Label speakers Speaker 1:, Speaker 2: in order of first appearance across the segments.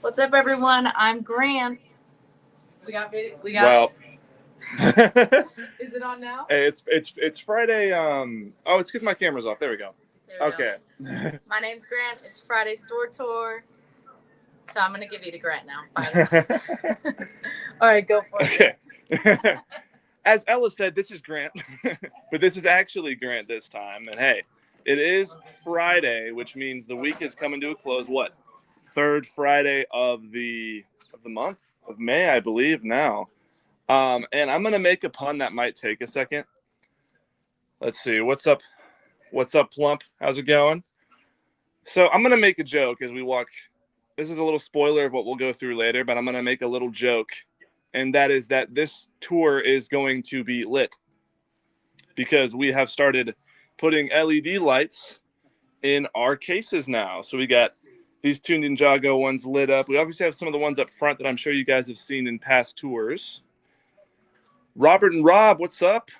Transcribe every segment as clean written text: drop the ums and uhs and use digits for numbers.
Speaker 1: What's up, everyone? I'm Grant. We got video. We got.
Speaker 2: Well,
Speaker 1: Is it on now?
Speaker 2: hey, it's Friday. Oh, it's because my camera's off. There we go.
Speaker 1: There we
Speaker 2: Okay.
Speaker 1: go. My name's Grant. It's Friday store tour. So I'm gonna give you to Grant now. Bye. All right, go for it.
Speaker 2: Okay. As Ella said, this is Grant, but this is actually Grant this time. And hey, it is Friday, which means the week is coming to a close. What? Third Friday of the month of May, I believe now. And I'm gonna make a pun that might take a second. Let's see. What's up? What's up, Plump? How's it going? So I'm gonna make a joke as we walk. This is a little spoiler of what we'll go through later, but I'm gonna make a little joke, and that is that this tour is going to be lit because we have started putting LED lights in our cases now. So we got these two Ninjago ones lit up. We obviously have some of the ones up front that I'm sure you guys have seen in past tours. Robert and Rob, what's up?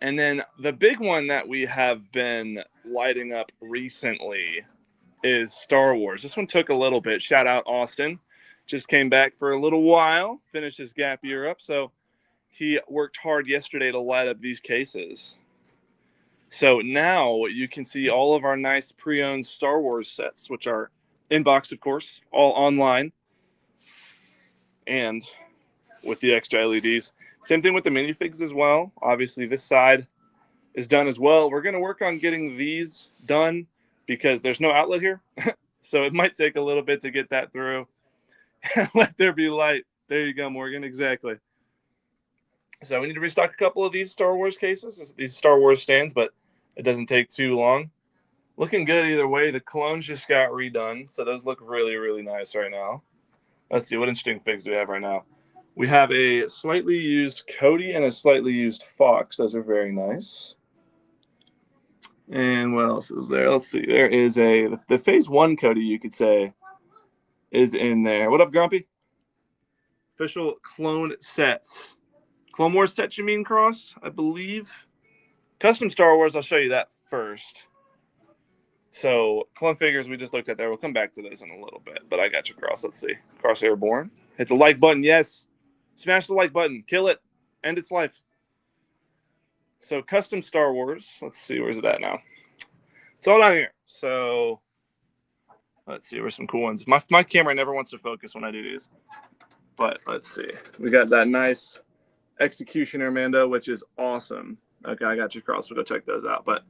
Speaker 2: And then the big one that we have been lighting up recently is Star Wars. This one took a little bit. Shout out Austin. Just came back for a little while, finished his gap year up. So he worked hard yesterday to light up these cases. So now you can see all of our nice pre-owned Star Wars sets, which are in box, of course, all online. And with the extra LEDs. Same thing with the minifigs as well. Obviously, this side is done as well. We're going to work on getting these done because there's no outlet here. So it might take a little bit to get that through. Let there be light. There you go, Morgan. Exactly. So we need to restock a couple of these Star Wars cases, these Star Wars stands, but it doesn't take too long. Looking good either way. The clones just got redone, so those look really, really nice right now. Let's see, what interesting figs do we have right now? We have a slightly used Cody and a slightly used Fox. Those are very nice. And what else is there? Let's see. There is the Phase 1 Cody, you could say, is in there. What up, Grumpy? Official clone sets. Clone Wars set, you mean, Cross? I believe. Custom Star Wars, I'll show you that first. So, clone figures we just looked at there. We'll come back to those in a little bit. But I got you, Cross. Let's see. Cross Airborne. Hit the like button. Yes. Smash the like button. Kill it. End its life. So, custom Star Wars. Let's see. Where's it at now? It's all down here. So, let's see. Where's some cool ones? My camera never wants to focus when I do these. But let's see. We got that nice Executioner Mando, which is awesome. Okay, I got you, Cross. We'll go check those out. But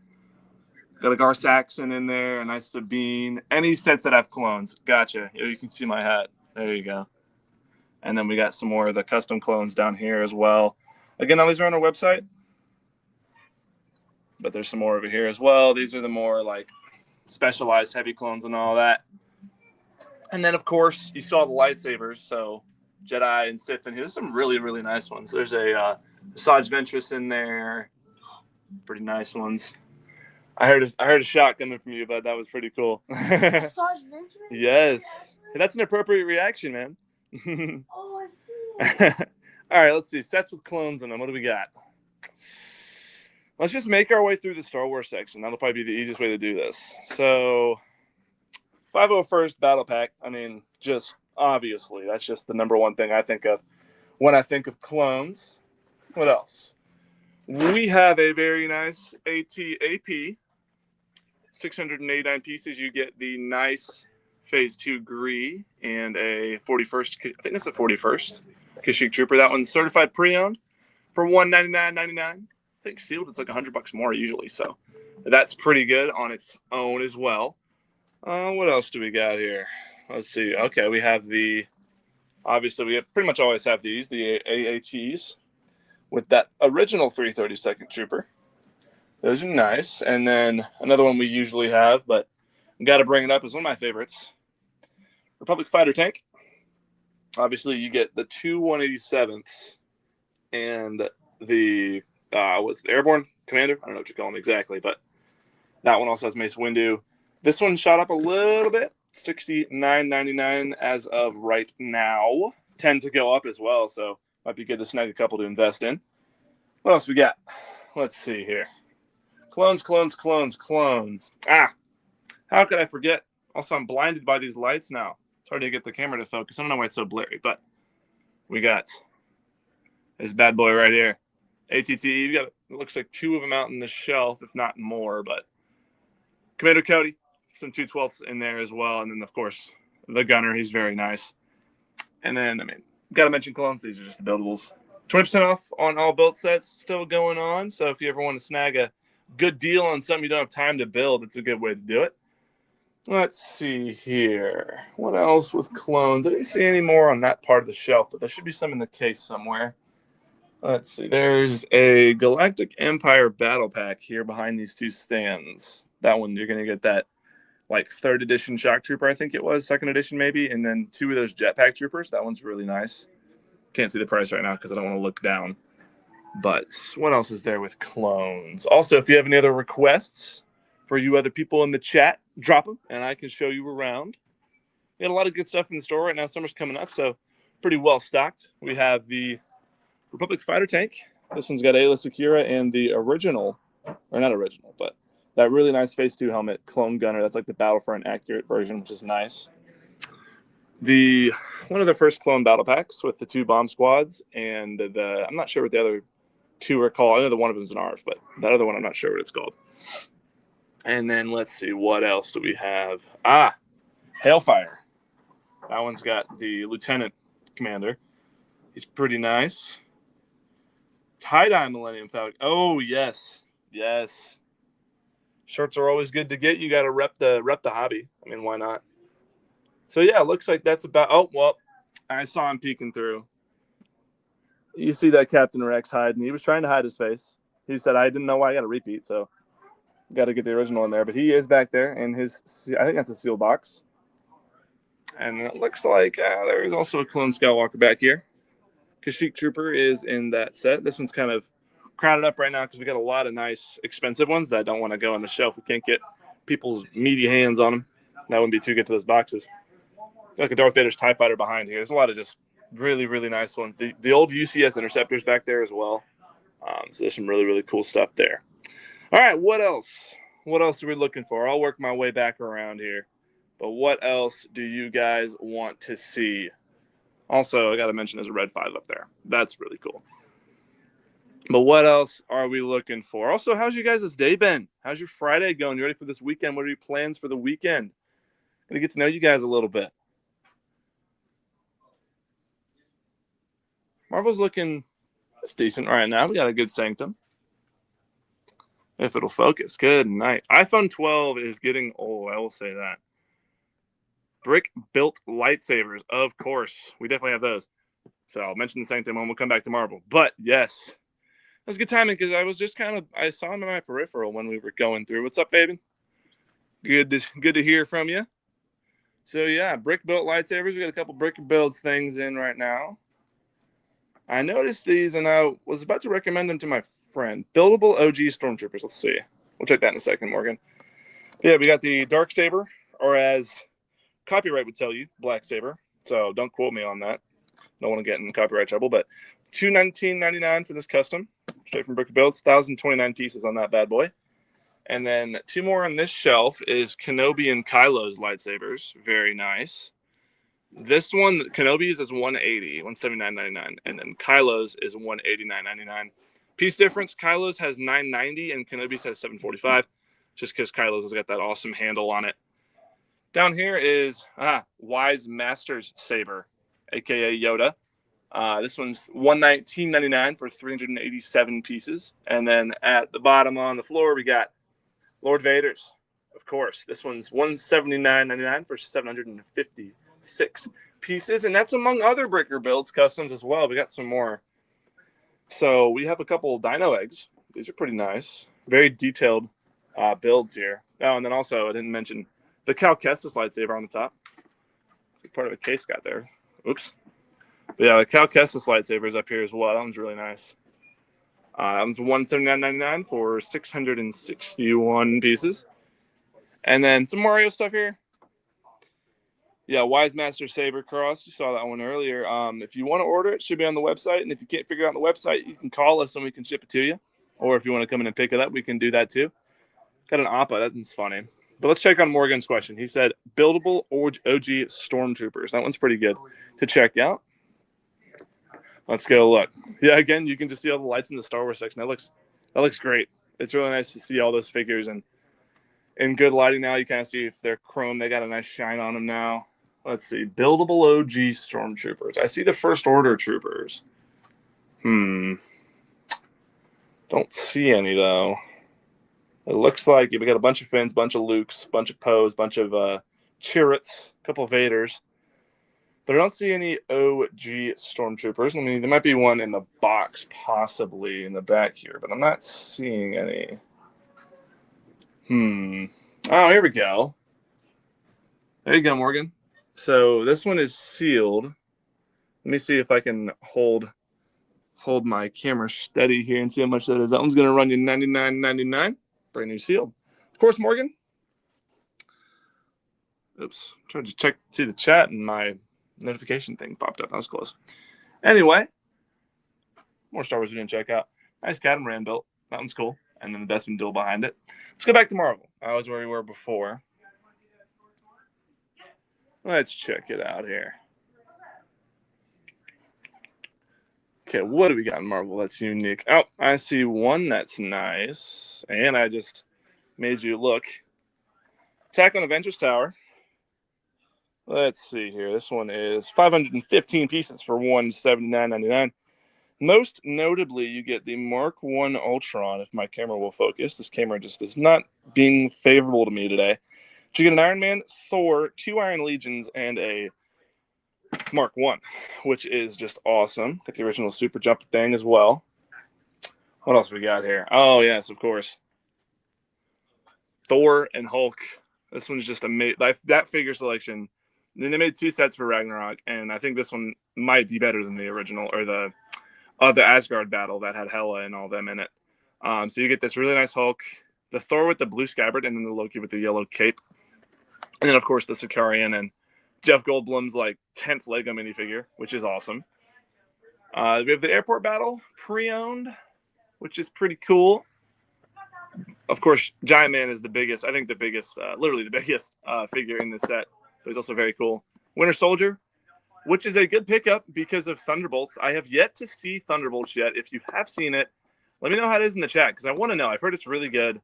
Speaker 2: got a Gar Saxon in there, a nice Sabine. Any sets that have clones. Gotcha. You can see my hat. There you go. And then we got some more of the custom clones down here as well. Again, all these are on our website. But there's some more over here as well. These are the more like specialized heavy clones and all that. And then, of course, you saw the lightsabers. So Jedi and Sith in here. There's some really, really nice ones. There's a Asajj Ventress in there. Pretty nice ones. I heard a shot coming from you, but that was pretty cool.
Speaker 1: Asajj Ventress?
Speaker 2: Yes. That's an appropriate reaction, man.
Speaker 1: Oh, I see.
Speaker 2: All right, let's see. Sets with clones in them. What do we got? Let's just make our way through the Star Wars section. That'll probably be the easiest way to do this. So, 501st Battle Pack. I mean, just obviously, that's just the number one thing I think of when I think of clones. What else? We have a very nice AT-AP. 689 pieces. You get the nice Phase 2 Gree and a 41st. I think that's a 41st Kashyyyk Trooper. That one's certified pre-owned for $199.99. I think sealed it's like $100 more usually. So that's pretty good on its own as well. What else do we got here? Let's see. Okay, we have obviously we pretty much always have the AATs with that original 332nd Trooper. Those are nice. And then another one we usually have, but got to bring it up, is one of my favorites. Republic Fighter Tank. Obviously, you get the two 187ths and the what's the Airborne Commander? I don't know what you call them exactly, but that one also has Mace Windu. This one shot up a little bit, $69.99 as of right now. 10 to go up as well, so might be good to snag a couple to invest in. What else we got? Let's see here. Clones. How could I forget Also, I'm blinded by these lights now. It's hard to get the camera to focus. I don't know why it's so blurry, but we got this bad boy right here. ATT. You got, it looks like 2 of them out in the shelf, if not more. But Commander Cody, some 212s in there as well. And then, of course, the gunner. He's very nice. And then, I mean, got to mention clones. These are just the buildables. 20% off on all build sets still going on. So if you ever want to snag a good deal on something you don't have time to build, it's a good way to do it. Let's see here. What else with clones? I didn't see any more on that part of the shelf, but there should be some in the case somewhere. Let's see. There's a Galactic Empire battle pack here behind these 2 stands. That one, you're going to get that like 3rd edition Shock Trooper, I think it was, 2nd edition maybe, and then 2 of those Jetpack Troopers. That one's really nice. Can't see the price right now because I don't want to look down. But what else is there with clones? Also, if you have any other requests for you other people in the chat, drop them, and I can show you around. We got a lot of good stuff in the store right now. Summer's coming up, so pretty well stocked. We have the Republic Fighter Tank. This one's got Ayla Secura and the original, or not original, but that really nice Phase 2 helmet, Clone Gunner. That's like the Battlefront accurate version, which is nice. One of the first clone battle packs with the 2 bomb squads, and I'm not sure what the other 2 are called. I know the one of them is an ARF, but that other one I'm not sure what it's called. And then let's see, what else do we have? Hailfire. That one's got the Lieutenant Commander. He's pretty nice. Tie-dye Millennium Falcon. Oh, yes. Yes. Shirts are always good to get. You got to rep the hobby. I mean, why not? So, yeah, it looks like that's about – oh, well, I saw him peeking through. You see that Captain Rex hiding. He was trying to hide his face. He said, I didn't know why I got a repeat, so got to get the original in there. But he is back there in his – I think that's a sealed box. And it looks like there is also a Clone Skywalker back here. Kashyyyk Trooper is in that set. This one's kind of crowded up right now because we got a lot of nice, expensive ones that don't want to go on the shelf. We can't get people's meaty hands on them. That wouldn't be too good to those boxes. Like a Darth Vader's TIE Fighter behind here. There's a lot of just really, really nice ones. The old UCS Interceptors back there as well. So there's some really, really cool stuff there. All right, what else? What else are we looking for? I'll work my way back around here. But what else do you guys want to see? Also, I got to mention there's a Red 5 up there. That's really cool. But what else are we looking for? Also, how's you guys' day been? How's your Friday going? You ready for this weekend? What are your plans for the weekend? Gonna get to know you guys a little bit. Marvel's looking it's decent right now. We got a good Sanctum. If it'll focus. Good night. iPhone 12 is getting old. I will say that. Brick-built lightsabers, of course. We definitely have those. So I'll mention the Sanctum when we'll come back to Marvel. But, yes. That was good timing because I was just I saw him in my peripheral when we were going through. What's up, Fabian? Good to hear from you. So, yeah, brick-built lightsabers. We got a couple brick-builds things in right now. I noticed these, and I was about to recommend them to my friend. Buildable OG Stormtroopers. Let's see. We'll check that in a second, Morgan. Yeah, we got the Darksaber, or as copyright would tell you, Black Saber. So don't quote me on that. Don't want to get in copyright trouble. But $219.99 for this custom, straight from Brick Builds. 1,029 pieces on that bad boy. And then 2 more on this shelf is Kenobi and Kylo's lightsabers. Very nice. This one, Kenobi's is $180, $179.99, and then Kylo's is $189.99. Piece difference: Kylo's has $990 and Kenobi's has $745, just because Kylo's has got that awesome handle on it. Down here is Wise Master's Saber, aka Yoda. This one's $119.99 for 387 pieces, and then at the bottom on the floor we got Lord Vader's. Of course, this one's $179.99 for 756 pieces, and that's among other Bricker Builds customs as well. We got some more. So we have a couple Dino eggs. These are pretty nice. Very detailed builds here. Oh, and then also I didn't mention the Cal Kestis lightsaber on the top. It's part of a case got there. Oops. But yeah, the Cal Kestis lightsaber is up here as well. That one's really nice. That one's $179.99 for 661 pieces. And then some Mario stuff here. Yeah, Wise Master Saber Cross. You saw that one earlier. If you want to order it should be on the website. And if you can't figure it out on the website, you can call us and we can ship it to you. Or if you want to come in and pick it up, we can do that too. Got an Appa. That's funny. But let's check on Morgan's question. He said buildable OG Stormtroopers. That one's pretty good to check out. Let's go look. Yeah, again, you can just see all the lights in the Star Wars section. That looks great. It's really nice to see all those figures and in good lighting now. You kind of see if they're chrome. They got a nice shine on them now. Let's see. Buildable OG Stormtroopers. I see the First Order Troopers. Don't see any, though. It looks like we got a bunch of Finns, bunch of Lukes, bunch of Poes, bunch of Chirruts, a couple of Vaders. But I don't see any OG Stormtroopers. I mean, there might be one in the box, possibly, in the back here. But I'm not seeing any. Oh, here we go. There you go, Morgan. So this one is sealed. Let me see if I can hold my camera steady here and see how much that is. That one's going to run you $99.99. Brand new sealed. Of course, Morgan. Oops. Tried to see the chat, and my notification thing popped up. That was close. Anyway, more Star Wars we didn't check out. Nice Catamaran built. That one's cool. And then the Bespin duel behind it. Let's go back to Marvel. That was where we were before. Let's check it out here. Okay, what do we got in Marvel that's unique? Oh, I see one that's nice. And I just made you look. Attack on Avengers Tower. Let's see here. This one is 515 pieces for $179.99. Most notably, you get the Mark I Ultron, if my camera will focus. This camera just is not being favorable to me today. But you get an Iron Man, Thor, 2 Iron Legions, and a Mark I, which is just awesome. Got the original Super Jump thing as well. What else we got here? Oh, yes, of course. Thor and Hulk. This one's just amazing. That figure selection. Then they made 2 sets for Ragnarok, and I think this one might be better than the original, or the Asgard battle that had Hela and all them in it. So you get this really nice Hulk, the Thor with the blue scabbard, and then the Loki with the yellow cape. And then, of course, the Sicarian and Jeff Goldblum's 10th Lego minifigure, which is awesome. We have the airport battle, pre-owned, which is pretty cool. Of course, Giant Man is the biggest, I think literally the biggest figure in this set, but he's also very cool. Winter Soldier, which is a good pickup because of Thunderbolts. I have yet to see Thunderbolts yet. If you have seen it, let me know how it is in the chat, because I want to know. I've heard it's really good,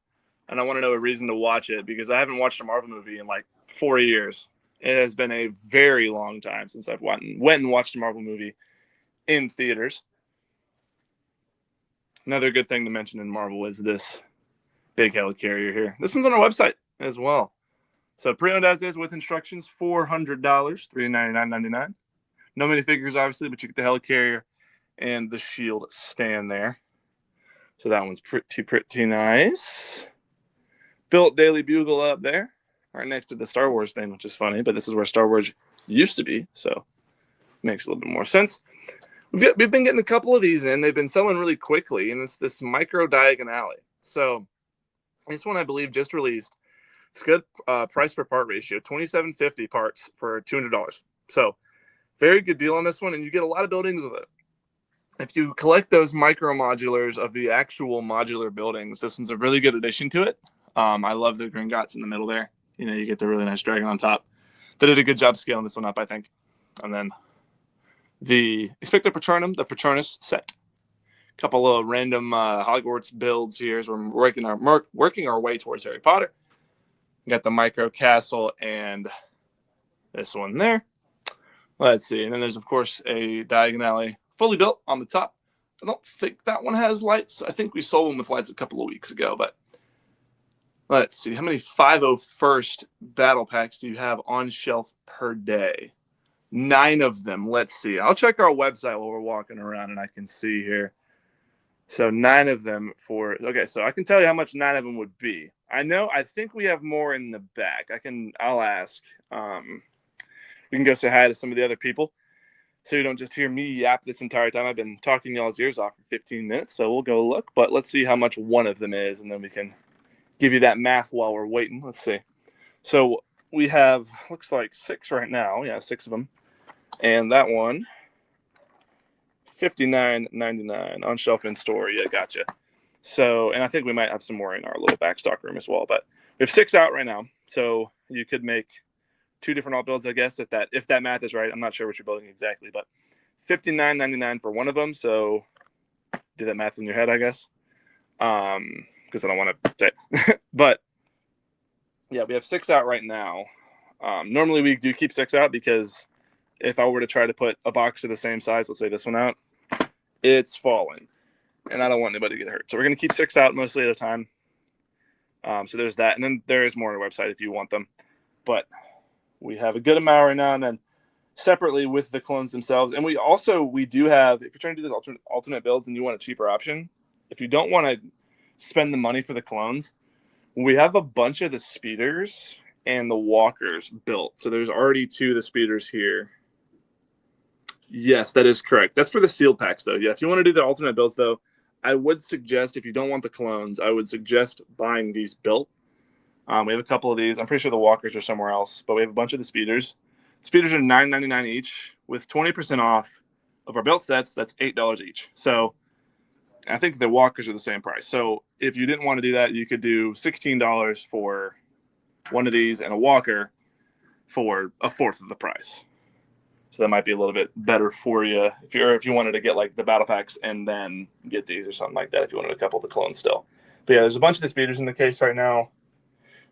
Speaker 2: and I want to know a reason to watch it, because I haven't watched a Marvel movie in 4 years. It has been a very long time since I've went and watched a Marvel movie in theaters. Another good thing to mention in Marvel is this big helicarrier here. This one's on our website as well. So pre-owned as is with instructions, $400, $399.99. No minifigures, obviously, but you get the helicarrier and the shield stand there. So that one's pretty nice. Built Daily Bugle up there, right next to the Star Wars thing, which is funny, but this is where Star Wars used to be, so makes a little bit more sense. We've been getting a couple of these in. They've been selling really quickly, and it's this Micro Diagonale. So this one, I believe, just released. It's good price per part ratio, $27.50 parts for $200. So very good deal on this one, and you get a lot of buildings with it. If you collect those micro modulars of the actual modular buildings, this one's a really good addition to it. I love the Gringotts in the middle there. You get the really nice dragon on top. They did a good job scaling this one up, I think. And then the Expecto Patronum, the Patronus set. A couple of random Hogwarts builds here as we're working our way towards Harry Potter. We got the Micro Castle and this one there. Let's see. And then there's, of course, a Diagonale fully built on the top. I don't think that one has lights. I think we sold one with lights a couple of weeks ago, but let's see. How many 501st battle packs do you have on shelf per day? 9 of them. Let's see. I'll check our website while we're walking around and I can see here. So 9 of them okay, so I can tell you how much 9 of them would be. I think we have more in the back. I'll ask. We can go say hi to some of the other people so you don't just hear me yap this entire time. I've been talking y'all's ears off for 15 minutes, so we'll go look. But let's see how much one of them is, and then we can give you that math while we're waiting. Let's see. So we have, looks like 6 right now. Yeah, 6 of them. And that one, $59.99 on shelf in store. Yeah, gotcha. So, and I think we might have some more in our little backstock room as well. But We have 6 out right now, so you could make 2 different alt builds, I guess, if that math is right. I'm not sure what you're building exactly, but $59.99 for one of them. So do that math in your head, I guess, because I don't want to say. But yeah, we have 6 out right now. Normally we do keep 6 out because if I were to try to put a box of the same size, let's say this one out, it's falling, and I don't want anybody to get hurt. So we're going to keep 6 out mostly at a time. So there's that, and then there is more on our website if you want them. But we have a good amount right now, and then separately with the clones themselves. And we do have, if you're trying to do this alternate builds and you want a cheaper option, if you don't want to spend the money for the clones, we have a bunch of the speeders and the walkers built. So there's already 2 of the speeders here. Yes, that is correct. That's for the sealed packs, though. Yeah, if you want to do the alternate builds, though, I would suggest, if you don't want the clones, I would suggest buying these built. We have a couple of these. I'm pretty sure the walkers are somewhere else, but we have a bunch of the speeders. Speeders are $9.99 each, with 20% off of our built sets. That's $8 each. So I think the walkers are the same price. So if you didn't want to do that, you could do $16 for one of these and a walker for a fourth of the price. So that might be a little bit better for you if you wanted to get like the battle packs and then get these or something like that if you wanted a couple of the clones still. But yeah, there's a bunch of the speeders in the case right now.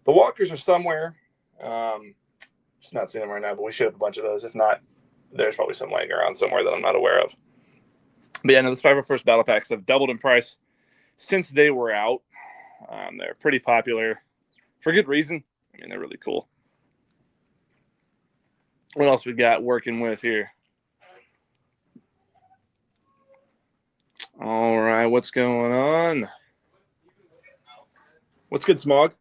Speaker 2: The walkers are somewhere. Just not seeing them right now, but we should have a bunch of those. If not, there's probably some laying around somewhere that I'm not aware of. But yeah, no, the 501st battle packs have doubled in price since they were out. They're pretty popular for good reason. I mean, they're really cool. What else we got working with here? All right, what's going on? What's good, Smog?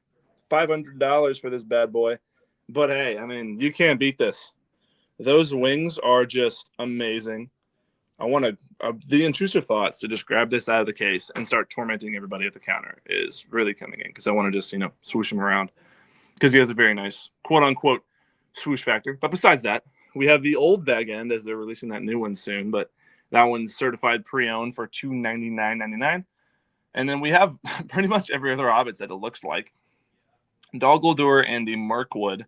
Speaker 2: $500 for this bad boy. But hey, I mean, you can't beat this. Those wings are just amazing. I want the intrusive thoughts to just grab this out of the case and start tormenting everybody at the counter is really coming in because I want to just, swoosh him around because he has a very nice quote unquote swoosh factor. But besides that, we have the old bag end as they're releasing that new one soon, but that one's certified pre-owned for $299.99. And then we have pretty much every other Hobbit set, it looks like. Dol Guldur and the Mirkwood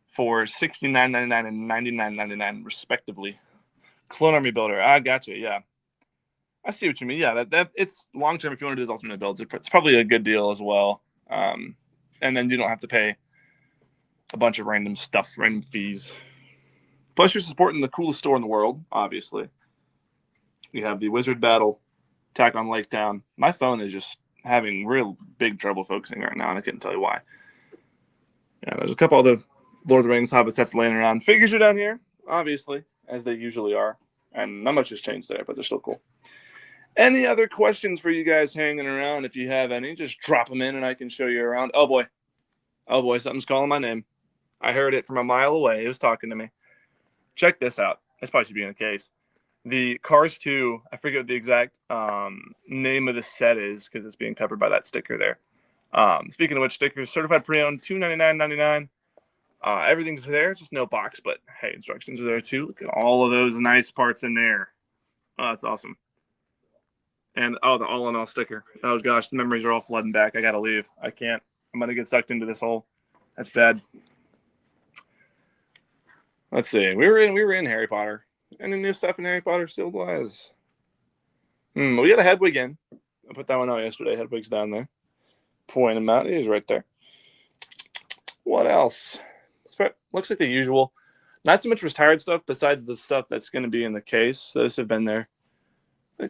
Speaker 2: for $69.99 and $99.99 respectively. Clone Army Builder. I gotcha, yeah. I see what you mean. Yeah, that it's long term if you want to do those alternate builds. It's probably a good deal as well. And then you don't have to pay a bunch of random stuff, random fees. Plus, you're supporting the coolest store in the world, obviously. We have the Wizard Battle, Attack on Lake Town. My phone is just having real big trouble focusing right now, and I couldn't tell you why. Yeah, there's a couple of the Lord of the Rings Hobbit sets laying around. Figures are down here, obviously, as they usually are. And not much has changed there, but they're still cool. Any other questions for you guys hanging around? If you have any, just drop them in and I can show you around. Oh, boy, something's calling my name. I heard it from a mile away. It was talking to me. Check this out. This probably should be in the case. The Cars 2, I forget what the exact name of the set is because it's being covered by that sticker there. Speaking of which, stickers, certified pre-owned, $299.99. Everything's there, just no box, but hey, instructions are there too. Look at all of those nice parts in there. Oh, that's awesome. And the all-in-all sticker. Oh gosh, the memories are all flooding back. I gotta leave. I can't. I'm gonna get sucked into this hole. That's bad. Let's see. We were in Harry Potter. Any new stuff in Harry Potter sealed wise? We got a Hedwig in. I put that one out yesterday. Hedwig's down there. Point him out. He's right there. What else? Looks like the usual. Not so much retired stuff besides the stuff that's going to be in the case. Those have been there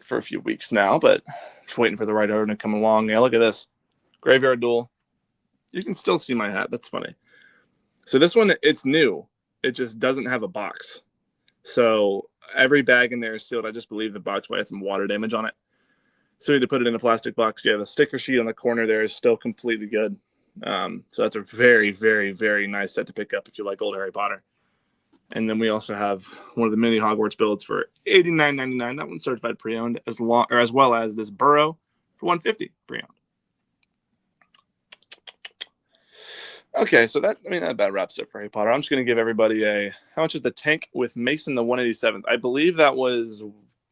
Speaker 2: for a few weeks now, but just waiting for the right order to come along. Yeah, look at this. Graveyard Duel. You can still see my hat. That's funny. So this one, it's new. It just doesn't have a box. So every bag in there is sealed. I just believe the box might have some water damage on it. So we had to put it in a plastic box. Yeah, the sticker sheet on the corner there is still completely good. So that's a very, very, very nice set to pick up if you like old Harry Potter. And then we also have one of the mini Hogwarts builds for $89.99. That one's certified pre-owned, as well as this Burrow for $150 pre-owned. Okay, so that about wraps it for Harry Potter. I'm just going to give everybody how much is the tank with Mason the 187th? I believe that was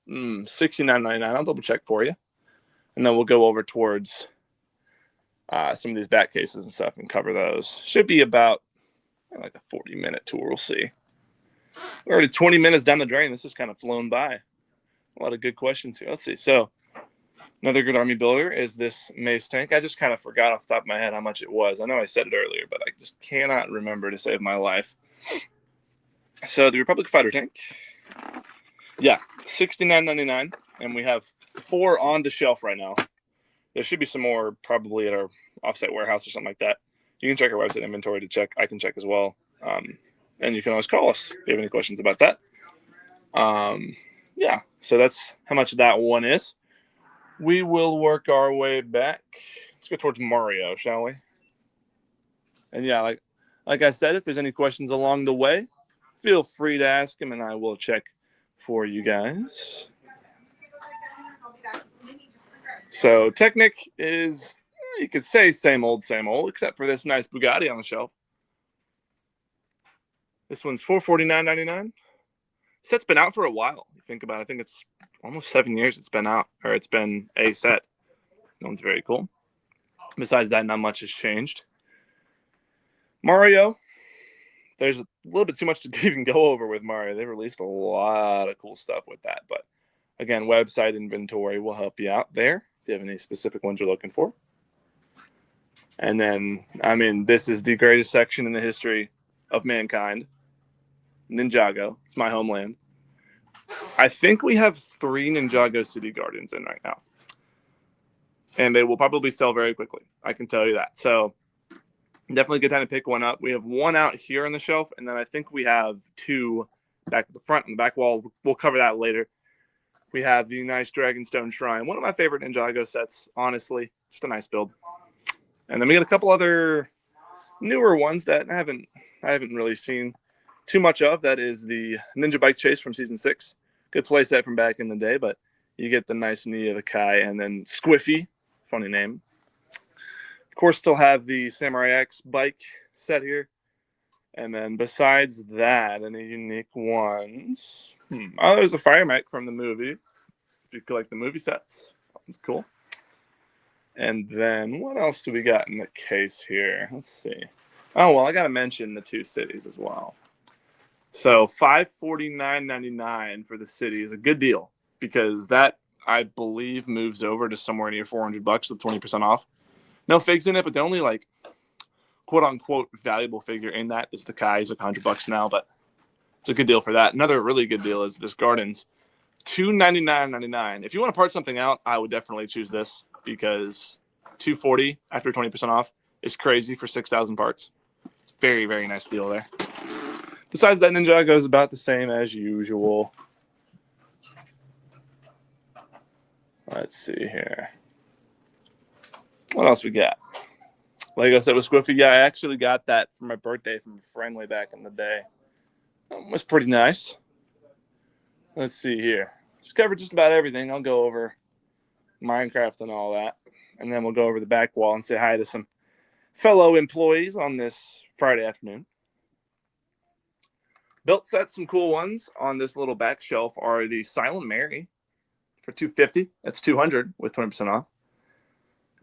Speaker 2: $69.99. I'll double check for you. And then we'll go over towards some of these back cases and stuff and cover those. Should be about like a 40-minute tour. We'll see. We're already 20 minutes down the drain. This has kind of flown by. A lot of good questions here. Let's see. So another good Army builder is this mace tank. I just kind of forgot off the top of my head how much it was. I know I said it earlier, but I just cannot remember to save my life. So the Republic Fighter tank. Yeah, $69.99. And we have 4 on the shelf right now. There should be some more probably at our offsite warehouse or something like that. You can check our website inventory to check. I can check as well. And you can always call us if you have any questions about that. Yeah, so that's how much that one is. We will work our way back. Let's go towards Mario, shall we? And yeah, like I said, if there's any questions along the way, feel free to ask him, and I will check for you guys. So Technic is, you could say same old, except for this nice Bugatti on the shelf. This one's $449.99. Set's been out for a while. You think about it. I think it's almost 7 years it's been out, or it's been a set. That one's very cool. Besides that, not much has changed. Mario, there's a little bit too much to even go over with Mario. They released a lot of cool stuff with that. But again, website inventory will help you out there if you have any specific ones you're looking for. And then, I mean, this is the greatest section in the history of mankind. Ninjago. It's my homeland. I think we have 3 Ninjago City Guardians in right now. And they will probably sell very quickly. I can tell you that. So definitely a good time to pick one up. We have 1 out here on the shelf, and then I think we have 2 back at the front and the back wall. We'll cover that later. We have the nice Dragonstone Shrine. One of my favorite Ninjago sets, honestly. Just a nice build. And then we got a couple other newer ones that I haven't really seen too much of. That is the Ninja Bike Chase from Season 6. Good play set from back in the day, but you get the nice knee of the Kai, and then Squiffy, funny name. Of course, still have the Samurai X bike set here. And then besides that, any unique ones? Oh, there's a Fire Mech from the movie. If you collect the movie sets, that one's cool. And then what else do we got in the case here? Let's see. Oh, well, I got to mention the 2 cities as well. So $549.99 for the city is a good deal because that, I believe, moves over to somewhere near $400 with 20% off. No figs in it, but the only like quote unquote valuable figure in that is the Kai. He's like $100 now, but it's a good deal for that. Another really good deal is this Gardens, $299.99. If you want to part something out, I would definitely choose this because $240 after 20% off is crazy for 6,000 parts. It's a very, very nice deal there. Besides that, Ninjago is about the same as usual. Let's see here. What else we got? Like I said with Squiffy, yeah, I actually got that for my birthday from a friend way back in the day. It was pretty nice. Let's see here. Just covered just about everything. I'll go over Minecraft and all that. And then we'll go over the back wall and say hi to some fellow employees on this Friday afternoon. Built sets, some cool ones on this little back shelf are the Silent Mary for $250. That's $200 with 20% off.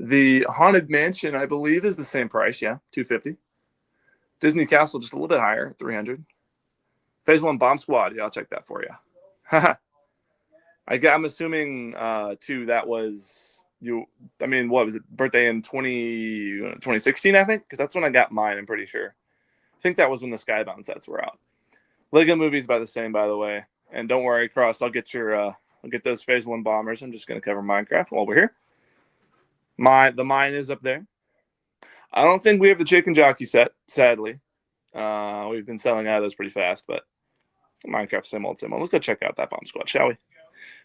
Speaker 2: The Haunted Mansion, I believe, is the same price. Yeah, $250. Disney Castle, just a little bit higher, $300. Phase 1 Bomb Squad. Yeah, I'll check that for you. I'm assuming, too, that was you. I mean, what was it? Birthday in 2016, I think? Because that's when I got mine, I'm pretty sure. I think that was when the Skybound sets were out. Lego Movie's about the same, by the way. And don't worry, Cross, I'll get those Phase 1 bombers. I'm just going to cover Minecraft while we're here. The mine is up there. I don't think we have the Chicken Jockey set, sadly. We've been selling out of those pretty fast, but Minecraft, same old. Let's go check out that bomb squad, shall we?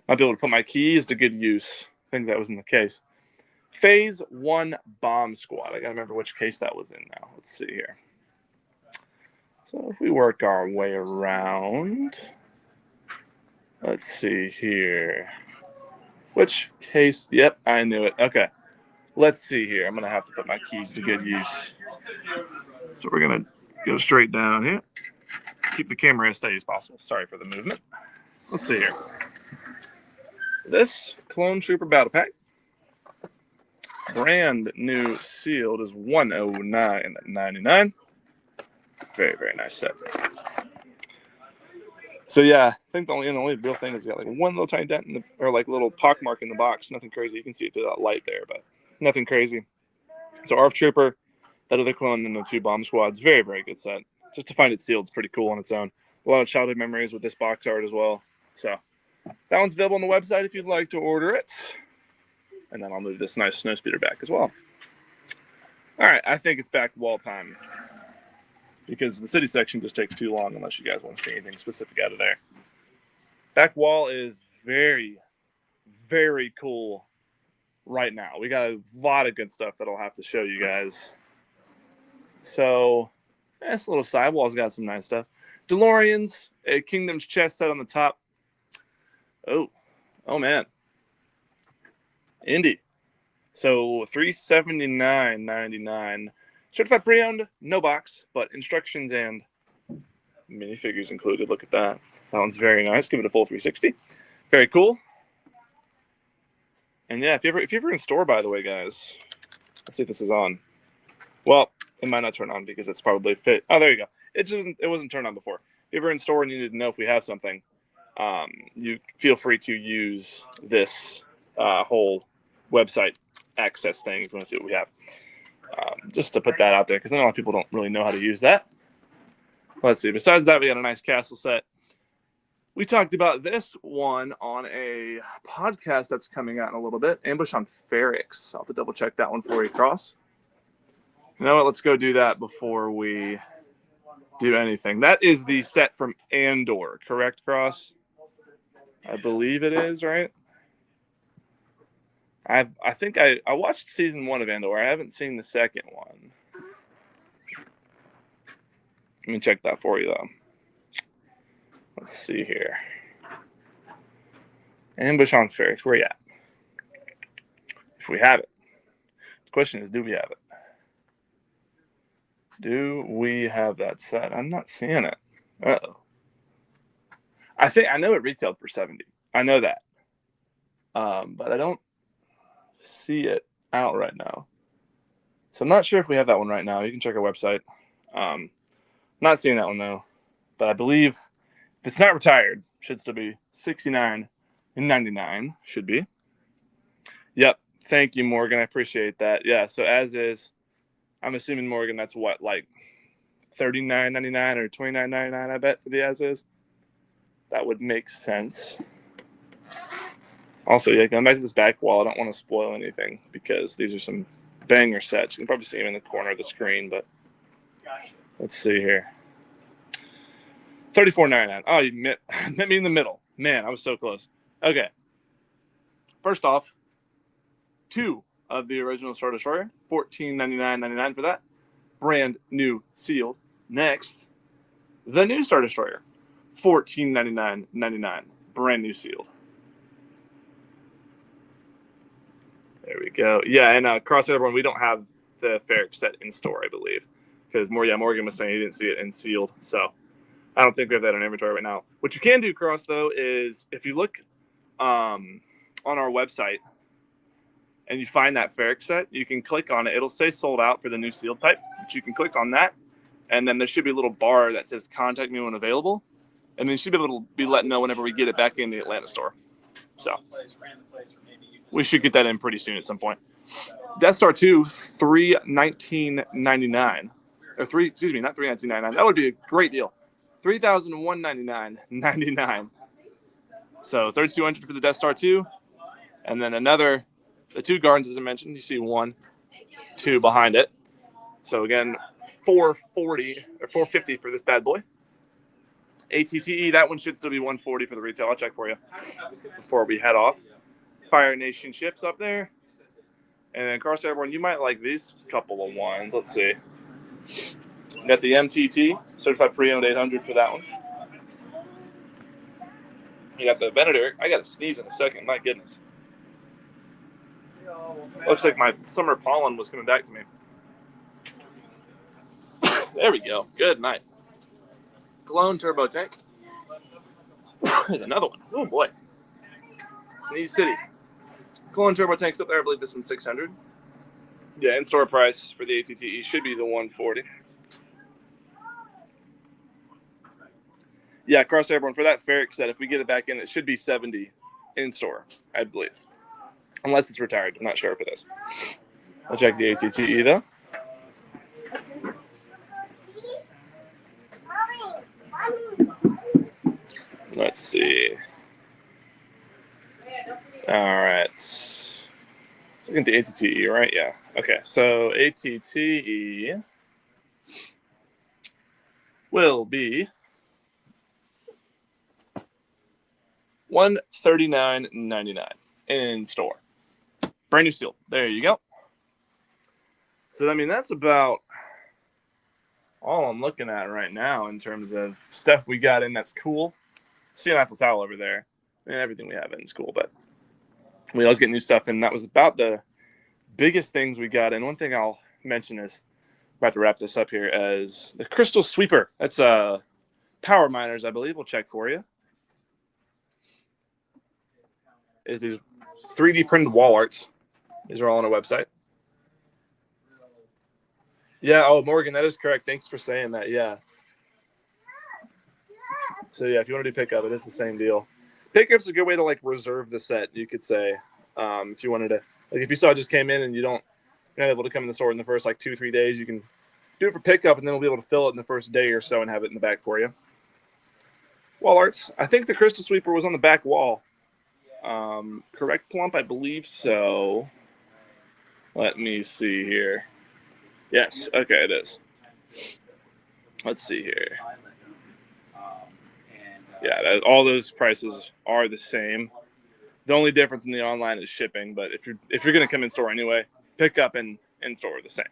Speaker 2: Might be able to put my keys to good use. I think that was in the case. Phase 1 bomb squad. I got to remember which case that was in now. Let's see here. So if we work our way around, let's see here. Which case? Yep, I knew it. Okay. Let's see here. I'm going to have to put my keys to good use. So we're going to go straight down here. Keep the camera as steady as possible. Sorry for the movement. Let's see here. This Clone Trooper Battle Pack brand new sealed is $109.99. Very, very nice set. So yeah, I think the only real thing is you got like one little tiny dent or like little pock mark in the box. Nothing crazy. You can see it through that light there, but nothing crazy. So ARF Trooper, that other clone, and the 2 bomb squads. Very, very good set. Just to find it sealed is pretty cool on its own. A lot of childhood memories with this box art as well. So that one's available on the website if you'd like to order it. And then I'll move this nice snowspeeder back as well. All right, I think it's back wall time, because the city section just takes too long unless you guys want to see anything specific out of there. Back wall is very, very cool right now. We got a lot of good stuff that I'll have to show you guys. So this little sidewall's got some nice stuff. DeLoreans, a Kingdom's chest set on the top. Oh man. Indy. So $379.99. Certified pre-owned, no box, but instructions and minifigures included. Look at that. That one's very nice. Give it a full 360. Very cool. And yeah, if you're ever in store, by the way, guys, let's see if this is on. Well, it might not turn on because it's probably fit. Oh, there you go. It wasn't turned on before. If you're ever in store and you need to know if we have something, you feel free to use this whole website access thing if you want to see what we have. Just to put that out there, because a lot of people don't really know how to use that. Let's see. Besides that, we got a nice castle set. We talked about this one on a podcast that's coming out in a little bit. Ambush on Ferrix. I'll have to double check that one for you, Cross. You know what? Let's go do that before we do anything. That is the set from Andor, correct, Cross? I believe it is, right? I think I watched season 1 of Andor. I haven't seen the second one. Let me check that for you, though. Let's see here. Ambush on Ferrix. Where you at? If we have it. The question is, do we have it? Do we have that set? I'm not seeing it. Uh-oh. I know it retailed for $70. I know that. But I don't see it out right now. So I'm not sure if we have that one right now. You can check our website. Not seeing that one, though. But I believe if it's not retired, should still be $69.99. Should be. Yep. Thank you, Morgan. I appreciate that. Yeah, so as is, I'm assuming, Morgan, that's what, like $39.99 or $29.99, I bet, for the as is. That would make sense. Also, yeah, going back to this back wall, I don't want to spoil anything because these are some banger sets. You can probably see them in the corner of the screen, but let's see here. $34.99. Oh, you met me in the middle. Man, I was so close. Okay. First off, 2 of the original Star Destroyer, $14.99.99 for that. Brand new sealed. Next, the new Star Destroyer, $14.99.99. Brand new sealed. There we go. Yeah, and Crosshair One, we don't have the Ferrix set in store, I believe, because Morgan was saying he didn't see it in sealed, so I don't think we have that in inventory right now. What you can do, Cross, though, is if you look on our website and you find that Ferrix set, you can click on it. It'll say sold out for the new sealed type, but you can click on that, and then there should be a little bar that says contact me when available, and then you should be able to be let know whenever we get it back in the Atlanta store. So we should get that in pretty soon at some point. Death Star 2, $319.99. Or not $319.99. That would be a great deal. $3,199.99. So $3,200 for the Death Star 2. And then the 2 Gardens, as I mentioned, you see 1, 2 behind it. So again, $440 or $450 for this bad boy. ATTE, that one should still be $140 for the retail. I'll check for you before we head off. Fire Nation ships up there. And then Cross Airborne, you might like these couple of ones. Let's see. You got the MTT, certified pre-owned 800 for that one. You got the Venator. I got to sneeze in a second. My goodness. Looks like my summer pollen was coming back to me. There we go. Good night. Clone Turbo Tank. There's another one. Oh, boy. Sneeze City. Clone Turbo Tank's up there. I believe this one's $600. Yeah, in-store price for the ATTE should be the 140. Yeah, cross everyone for that Ferric set. If we get it back in, it should be 70 in-store, I believe, unless it's retired. I'm not sure if it is. I'll check the ATTE though. Let's see. All right. Looking at the ATTE, right? Yeah. Okay. So ATTE will be $139.99 in store. Brand new seal. There you go. So I mean that's about all I'm looking at right now in terms of stuff we got in that's cool. See an Eiffel Tower over there. And everything we have in is cool, but we always get new stuff in. That was about the biggest things we got in. One thing I'll mention is about to wrap this up here as the Crystal Sweeper. That's Power Miners, I believe. We'll check for you. Is these 3D printed wall arts. These are all on our website. Yeah, oh, Morgan, that is correct. Thanks for saying that. Yeah. So, yeah, if you want to do pickup, it is the same deal. Pickup's a good way to, like, reserve the set, you could say. If you wanted to, like, if you saw it just came in and you're not able to come in the store in the first, like, 2-3 days, you can do it for pickup, and then we'll be able to fill it in the first day or so and have it in the back for you. Wall arts. I think the Crystal Sweeper was on the back wall. Correct, Plump? I believe so. Let me see here. Yes, okay, it is. Let's see here. Yeah, all those prices are the same. The only difference in the online is shipping, but if you're gonna come in store anyway, pick up and in store are the same.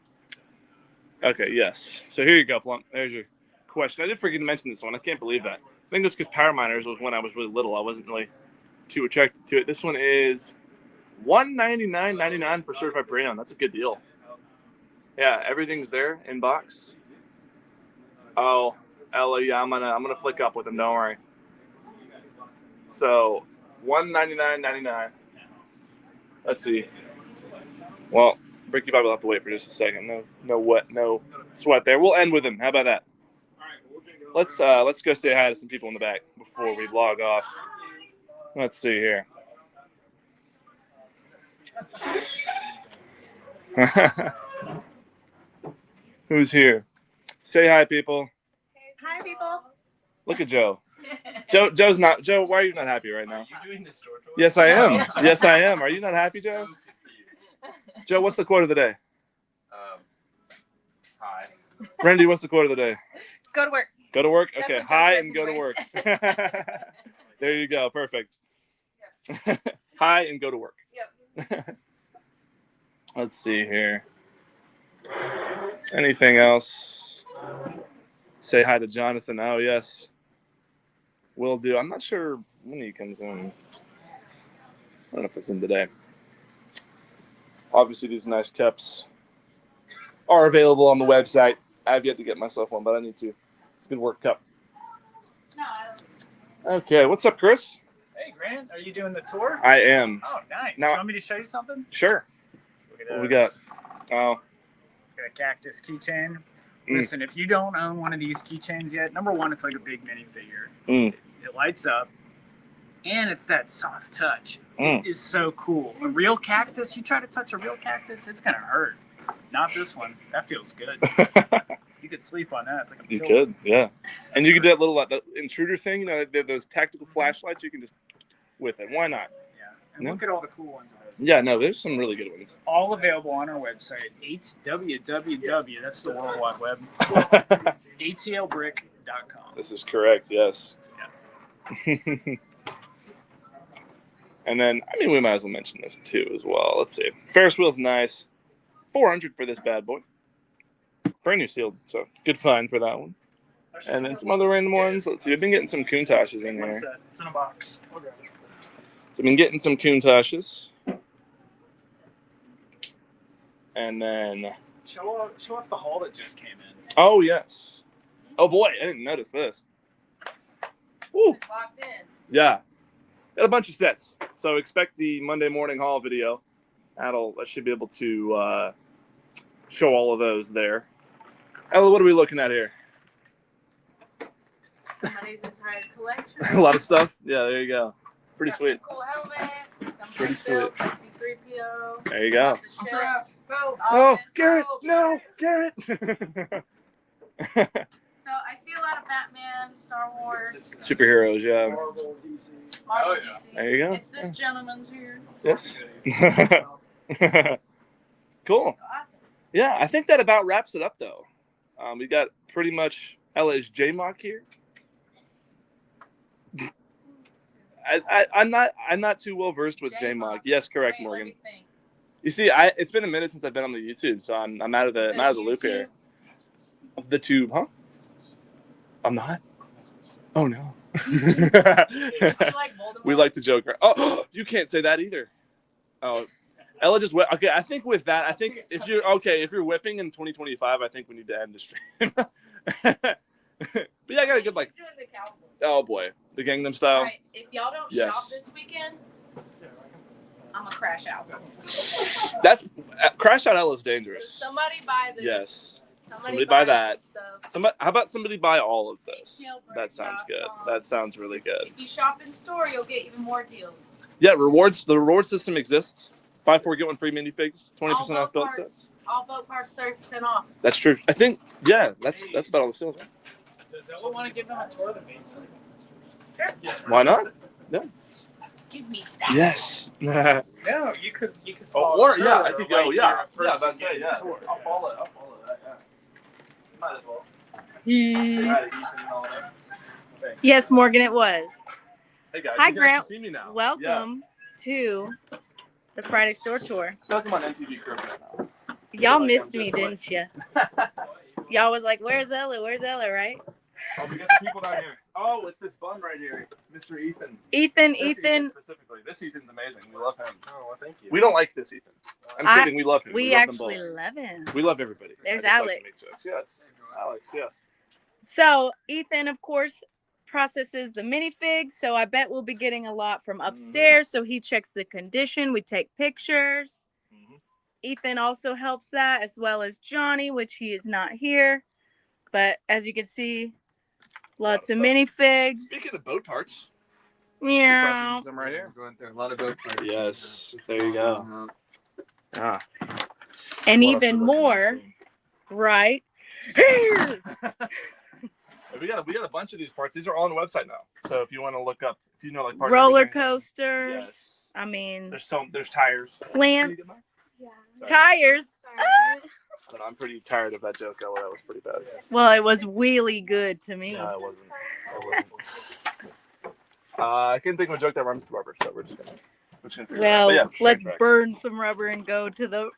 Speaker 2: Okay, yes. So here you go, Plump. There's your question. I did forget to mention this one. I can't believe that. I think that's because Power Miners was when I was really little. I wasn't really too attracted to it. This one is $199.99 for certified pre-owned. That's a good deal. Yeah, everything's there in box. Oh, Ella, yeah, I'm gonna flick up with them. Don't worry. So, $199.99. Let's see. Well, Ricky Bobby will have to wait for just a second. No sweat there. We'll end with him. How about that? Let's go say hi to some people in the back before we log off. Let's see here. Who's here? Say hi, people.
Speaker 3: Hi, people.
Speaker 2: Look at Joe. Joe's not. Joe, why are you not happy right now? Are you doing this store tour? Yes, I am. Yes, I am. Are you not happy, Joe? Joe, what's the quote of the day? Hi. Randy, what's the quote of the day?
Speaker 3: Go to work.
Speaker 2: Go to work?
Speaker 3: That's
Speaker 2: Okay,
Speaker 3: what Joe
Speaker 2: hi
Speaker 3: says
Speaker 2: and go to
Speaker 3: anyways.
Speaker 2: work. There you go. Perfect. Hi and go to work.
Speaker 3: Yep.
Speaker 2: Let's see here. Anything else? Say hi to Jonathan. Oh, yes. Will do. I'm not sure when he comes in. I don't know if it's in today. Obviously, these nice cups are available on the website. I've yet to get myself one, but I need to. It's a good work cup.
Speaker 3: No, I don't.
Speaker 2: Okay, what's up, Chris?
Speaker 4: Hey, Grant, are you doing the tour?
Speaker 2: I am.
Speaker 4: Oh, nice.
Speaker 2: Now-
Speaker 4: Do you want me to show you something?
Speaker 2: Sure.
Speaker 4: Look at
Speaker 2: What we got? Oh,
Speaker 4: Got a cactus keychain. Listen, if you don't own one of these keychains yet, number one, it's like a big minifigure. It lights up, and it's that soft touch. It is so cool. A real cactus, you try to touch a real cactus, it's going to hurt. Not this one. That feels good. You could sleep on that. It's like a
Speaker 2: You
Speaker 4: pillow.
Speaker 2: could, yeah.
Speaker 4: That's
Speaker 2: And you could do
Speaker 4: great.
Speaker 2: that little that intruder thing, you know, they have those tactical flashlights you can just with it. Why not?
Speaker 4: Yeah. And
Speaker 2: Yeah.
Speaker 4: look at all the cool ones.
Speaker 2: Yeah, no, there's some really good ones.
Speaker 4: All available on our website, www, that's the World Wide Web, atlbrick.com.
Speaker 2: This is correct, yes. And then, I mean, we might as well mention this too as well. Let's see. Ferris wheel's nice. $400 for this bad boy. Brand new sealed, so good find for that one. And then some other random ones. Let's see. We've been getting some Coontashes in
Speaker 4: One
Speaker 2: here.
Speaker 4: set. It's in a box. We'll grab it.
Speaker 2: We've been getting some Coontashes. And then,
Speaker 4: Show off the haul that just came in.
Speaker 2: oh, yes. Oh, boy, I didn't notice this. Woo.
Speaker 1: It's locked in.
Speaker 2: Yeah. Got a bunch of sets. So expect the Monday morning haul video. That should be able to show all of those there. Ella, what are we looking at here?
Speaker 1: Somebody's entire collection.
Speaker 2: A lot of stuff. Yeah, there you go. Pretty
Speaker 1: Got
Speaker 2: sweet.
Speaker 1: Some cool helmets. Some
Speaker 2: Pretty
Speaker 1: pretty builds like C-3PO.
Speaker 2: There you go.
Speaker 1: Lots of ships.
Speaker 2: Oh,
Speaker 1: Office.
Speaker 2: Garrett!
Speaker 1: Oh,
Speaker 2: No, Garrett!
Speaker 1: So I see a lot of Batman, Star Wars,
Speaker 2: Superheroes, yeah.
Speaker 4: Marvel, DC.
Speaker 1: Marvel,
Speaker 4: yeah.
Speaker 1: DC.
Speaker 2: There you go.
Speaker 1: It's this gentleman's here.
Speaker 2: Yes. Cool.
Speaker 1: Awesome.
Speaker 2: Yeah, I think that about wraps it up, though. We got pretty much Ella is J-Mock here. I'm not too well versed with J-Mock. Yes, correct,
Speaker 1: Wait,
Speaker 2: Morgan.
Speaker 1: let me think.
Speaker 2: You see, it's been a minute since I've been on the YouTube, so I'm out of the loop here. The tube, huh? I'm not. Oh no.
Speaker 1: Is he like Voldemort?
Speaker 2: We like to joke. Oh, you can't say that either. Oh, Ella just whipped. Okay, I think with that, I think if you're whipping in 2025, I think we need to end the stream. But yeah, I got a good like.
Speaker 1: He's doing the cowboy.
Speaker 2: Oh boy, the Gangnam Style.
Speaker 1: All right, if y'all don't shop this weekend, I'm gonna crash out.
Speaker 2: That's crash out. Ella's dangerous.
Speaker 1: So somebody buy this.
Speaker 2: Yes.
Speaker 1: Somebody
Speaker 2: buy
Speaker 1: buy
Speaker 2: that.
Speaker 1: some stuff.
Speaker 2: Somebody, how about somebody buy all of this?
Speaker 1: Jailbreak.com.
Speaker 2: That sounds good. That sounds really good.
Speaker 1: If you shop in store, you'll get even more deals.
Speaker 2: Yeah, rewards. The reward system exists. Buy 4 get 1 free minifigs. 20% off build sets.
Speaker 1: All boat parts 30% off.
Speaker 2: That's true. I think. Yeah, that's about all the sales. Right?
Speaker 4: Does Ella want to give them a tour of the basement?
Speaker 1: Sure.
Speaker 2: Why not? Yeah.
Speaker 1: Give me that.
Speaker 2: Yes.
Speaker 4: No, you could follow.
Speaker 2: Or
Speaker 4: her,
Speaker 2: yeah, I could go.
Speaker 4: like,
Speaker 2: Yeah,
Speaker 4: you're a person
Speaker 2: that's right.
Speaker 4: getting
Speaker 2: Yeah,
Speaker 4: a tour.
Speaker 2: I'll follow that. Yeah. Might as well.
Speaker 1: Yes, Morgan, it was.
Speaker 2: Hey guys,
Speaker 1: Hi,
Speaker 2: you can
Speaker 1: Grant.
Speaker 2: actually see me now.
Speaker 1: Welcome to the Friday store tour.
Speaker 2: Yeah. Welcome on NTV Crib right now.
Speaker 1: Y'all
Speaker 2: Like,
Speaker 1: missed
Speaker 2: I'm
Speaker 1: me,
Speaker 2: just like-
Speaker 1: didn't you? Y'all was like, "Where's Ella? Where's Ella?" Right?
Speaker 2: Oh, we got the people down here. Oh, it's this bum right here, Mr. Ethan.
Speaker 1: Ethan.
Speaker 2: Specifically, this Ethan's amazing. We love him.
Speaker 4: Oh, well, thank you.
Speaker 2: We don't like this Ethan. I'm kidding. We love him.
Speaker 1: We
Speaker 2: love them
Speaker 1: actually
Speaker 2: both.
Speaker 1: love him.
Speaker 2: We love everybody.
Speaker 1: There's
Speaker 2: I just like to
Speaker 1: Alex.
Speaker 2: make jokes. Yes, Alex. Yes.
Speaker 1: So Ethan, of course, processes the minifigs. So I bet we'll be getting a lot from upstairs. So he checks the condition. We take pictures.
Speaker 2: Mhm.
Speaker 1: Ethan also helps that, as well as Johnny, which he is not here. But as you can see, lots of minifigs.
Speaker 2: Speaking of boat parts,
Speaker 1: Yeah.
Speaker 2: them right here.
Speaker 5: Going through a lot of boat parts.
Speaker 2: Yes, there you go. Ah,
Speaker 1: And
Speaker 2: what else
Speaker 1: even
Speaker 2: we looking
Speaker 1: more,
Speaker 2: at?
Speaker 1: right here.
Speaker 2: we got a bunch of these parts. These are all on the website now. So if you want to look up, if you know like part
Speaker 1: Roller
Speaker 2: numbers or anything.
Speaker 1: coasters.
Speaker 2: Yes.
Speaker 1: I mean,
Speaker 2: There's tires.
Speaker 1: plants,
Speaker 2: Sorry.
Speaker 1: tires.
Speaker 2: I don't know, I'm pretty tired of that joke, Ella. That was pretty bad.
Speaker 1: Well, it was really good to me.
Speaker 2: No, it wasn't. I can't think of a joke that rhymes with rubber, so we're just gonna figure it out.
Speaker 1: Well,
Speaker 2: But yeah, train
Speaker 1: let's
Speaker 2: tracks.
Speaker 1: burn some rubber and go to the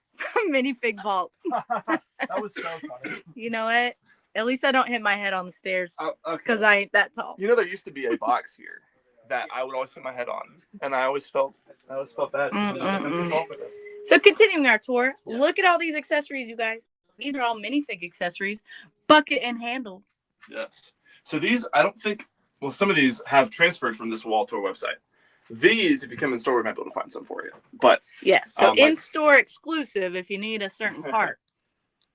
Speaker 1: minifig vault.
Speaker 2: That was so funny.
Speaker 1: You know what? At least I don't hit my head on the stairs
Speaker 2: Okay.
Speaker 1: because I ain't that tall.
Speaker 2: You know, there used to be a box here that I would always hit my head on, and I always felt bad.
Speaker 1: So continuing our tour,
Speaker 2: Yeah.
Speaker 1: look at all these accessories, you guys. These are all minifig accessories, bucket and handle.
Speaker 2: Yes. So these, I don't think. Well, some of these have transferred from this wall to our website. These, if you come in store, we might be able to find some for you. But
Speaker 1: Yes. So
Speaker 2: Like-
Speaker 1: in-store exclusive if you need a certain part.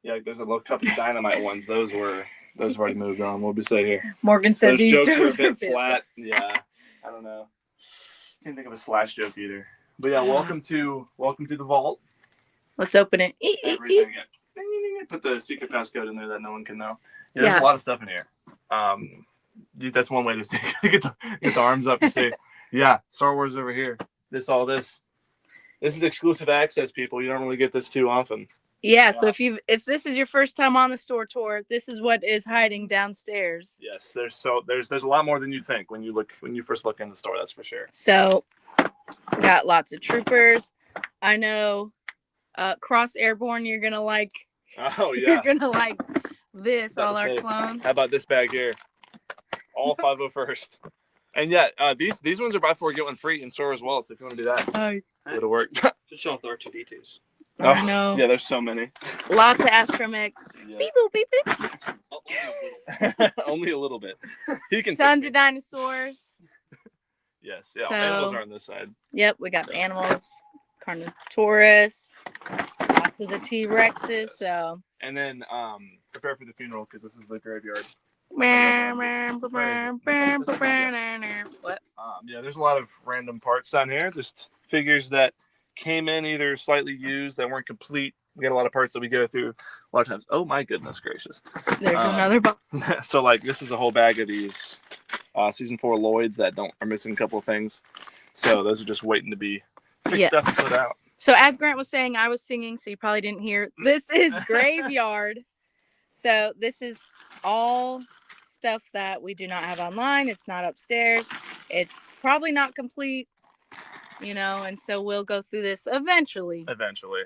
Speaker 2: yeah, there's a little couple of dynamite ones. Those have already moved on. What we say here?
Speaker 1: Morgan said
Speaker 2: Those
Speaker 1: these
Speaker 2: jokes are a
Speaker 1: jokes
Speaker 2: bit flat. Yeah, I don't know. Can't think of a slash joke either. But yeah, welcome to the vault.
Speaker 1: Let's open it.
Speaker 2: Everything. Yeah. Ding, ding, ding. Put the secret passcode in there that no one can know. Yeah, there's
Speaker 1: Yeah.
Speaker 2: a lot of stuff in here. That's one way to see, get the arms up and see. Yeah, Star Wars over here. This is exclusive access, people. You don't really get this too often.
Speaker 1: Yeah, so if this is your first time on the store tour, this is what is hiding downstairs.
Speaker 2: Yes, there's a lot more than you think when you first look in the store. That's for sure.
Speaker 1: So got lots of troopers. I know Cross Airborne, you're gonna like.
Speaker 2: Oh
Speaker 1: You're
Speaker 2: yeah.
Speaker 1: gonna like this,
Speaker 2: About
Speaker 1: all
Speaker 2: to
Speaker 1: our
Speaker 2: say,
Speaker 1: clones.
Speaker 2: How about this bag here? All 501st. And yeah, these ones are buy 4 get 1 free in store as well. So if you want to do that, it would have worked.
Speaker 5: Just show off the R2D2s.
Speaker 1: I know.
Speaker 2: Yeah, there's so many.
Speaker 1: Lots of Astromechs.
Speaker 2: Yeah.
Speaker 1: Beep boop beep boop.
Speaker 2: Only a little bit. He can.
Speaker 1: Tons
Speaker 2: fix
Speaker 1: of
Speaker 2: me.
Speaker 1: dinosaurs.
Speaker 2: Yes. Yeah.
Speaker 1: So-
Speaker 2: Animals are on this side.
Speaker 1: Yep, we got the animals. Carnotaurus. Lots of the T-Rexes. So.
Speaker 2: And then prepare for the funeral because this is the graveyard.
Speaker 1: What?
Speaker 2: Yeah, there's a lot of random parts down here. Just figures that came in either slightly used, that weren't complete. We got a lot of parts that we go through a lot of times. Oh my goodness gracious!
Speaker 1: There's another box.
Speaker 2: So like this is a whole bag of these season 4 Lloyds that are missing a couple of things. So those are just waiting to be fixed up and put out.
Speaker 1: So as Grant was saying, I was singing, so you probably didn't hear. This is Graveyard. So this is all stuff that we do not have online. It's not upstairs. It's probably not complete, and so we'll go through this eventually.
Speaker 2: Eventually.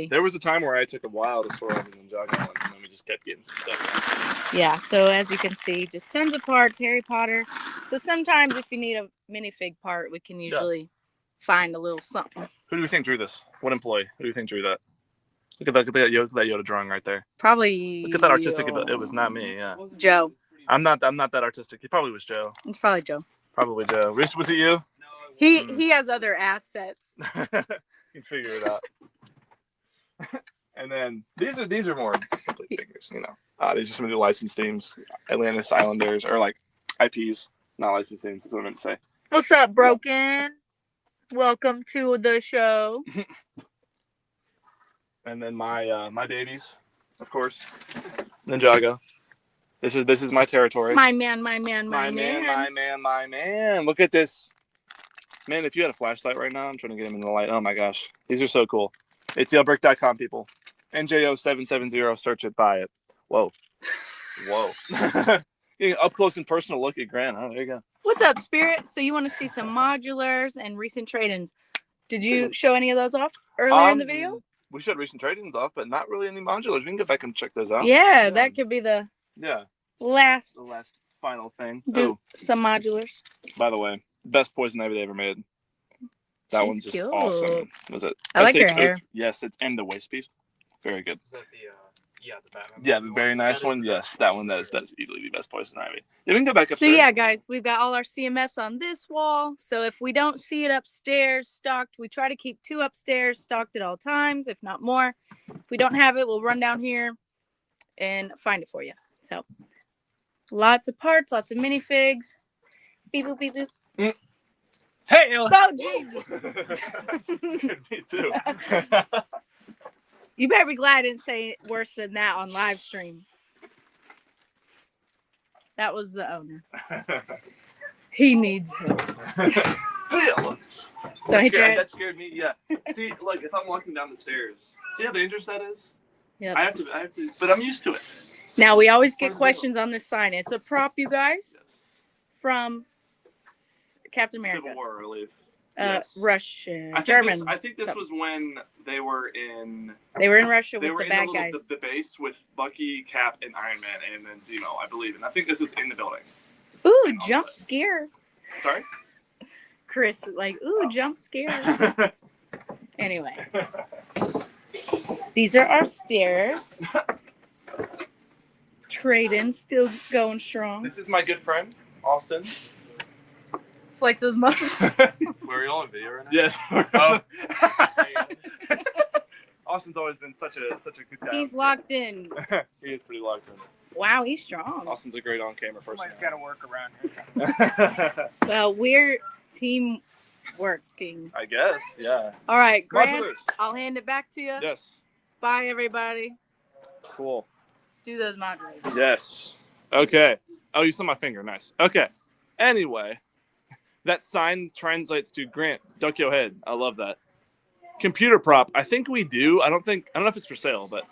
Speaker 1: Yeah.
Speaker 2: There was a time where I took a while to sort everything and jog on, and then we just kept getting stuff.
Speaker 1: Yeah, so as you can see, just tons of parts, Harry Potter. So sometimes if you need a minifig part, we can usually find a little something.
Speaker 2: Who do we think drew this? What employee? Who do you think drew that? Look at that Yoda drawing right there.
Speaker 1: Probably.
Speaker 2: Look at that artistic ability. It was not me. Yeah.
Speaker 1: Joe.
Speaker 2: I'm not that artistic. It probably was Joe.
Speaker 1: It's probably Joe.
Speaker 2: Probably Joe. Reese, was it you?
Speaker 1: He has other assets.
Speaker 2: You can figure it out. And then these are more complete figures. These are some of the licensed themes. Atlantis Islanders or like IPs, not licensed themes. That's what I meant to say.
Speaker 1: What's up, Broken? Welcome to the show.
Speaker 2: And then my babies, of course. Ninjago. This is my territory.
Speaker 1: My man.
Speaker 2: Look at this. Man, if you had a flashlight right now, I'm trying to get him in the light. Oh my gosh. These are so cool. ATLbrick.com, people. NJO770, search it, buy it. Whoa. Up close and personal look at Grant. Oh, there you go.
Speaker 1: What's up, Spirit? So you want to see some modulars and recent trade-ins. Did you show any of those off earlier in the video?
Speaker 2: We showed recent trade-ins off, but not really any modulars. We can go back and check those out.
Speaker 1: Yeah, that could be the last
Speaker 2: final thing.
Speaker 1: Do some modulars.
Speaker 2: By the way, best poison ivy they ever made. That one's just
Speaker 1: cute.
Speaker 2: awesome. Was it?
Speaker 1: I like her hair.
Speaker 2: Yes, it's and the waist piece. Very good.
Speaker 5: Is that the Batman?
Speaker 2: Yeah, the very nice one. Yes, that one. That's easily the best poison ivy. Yeah, we can go back up.
Speaker 1: So yeah, guys, we've got all our CMFs on this wall. So if we don't see it upstairs stocked, we try to keep 2 upstairs stocked at all times, if not more. If we don't have it, we'll run down here and find it for you. So lots of parts, lots of minifigs. Beep boop beep boop.
Speaker 2: Hey,
Speaker 1: oh Jesus!
Speaker 2: Me too.
Speaker 1: You better be glad I didn't say worse than that on live stream. That was the owner. He needs help.
Speaker 2: That scared me. Yeah. See, like if I'm walking down the stairs, see how dangerous that is?
Speaker 1: Yeah.
Speaker 2: I have to, but I'm used to it.
Speaker 1: Now we always get questions on this sign. It's a prop, you guys, from Captain America.
Speaker 2: Civil War, I believe.
Speaker 1: Russian,
Speaker 2: German. I think this was when they were in.
Speaker 1: They were in Russia
Speaker 2: they
Speaker 1: with
Speaker 2: were
Speaker 1: the
Speaker 2: in
Speaker 1: bad guys.
Speaker 2: The base with Bucky, Cap, and Iron Man, and then Zemo, I believe. And I think this was in the building.
Speaker 1: Ooh, jump scare.
Speaker 2: Sorry?
Speaker 1: Chris, jump scare. Anyway. These are our stairs. Trade-in still going strong.
Speaker 2: This is my good friend, Austin.
Speaker 1: Flex those muscles.
Speaker 5: We're all on video right now?
Speaker 2: Yes.
Speaker 5: Oh.
Speaker 2: Austin's always been such a good guy.
Speaker 1: He's locked in.
Speaker 2: He is pretty locked in.
Speaker 1: Wow, he's strong.
Speaker 2: Austin's a great on-camera person.
Speaker 4: Somebody's got to work around here.
Speaker 1: Well, we're team working.
Speaker 2: I guess, yeah.
Speaker 1: All right, Grant,
Speaker 2: Modulars.
Speaker 1: I'll hand it back to you.
Speaker 2: Yes.
Speaker 1: Bye, everybody.
Speaker 2: Cool.
Speaker 1: Do those modulators.
Speaker 2: Yes. Okay. Oh, you saw my finger. Nice. Okay. Anyway, that sign translates to Grant, duck your head. I love that. Computer prop. I think we do. I don't know if it's for sale, but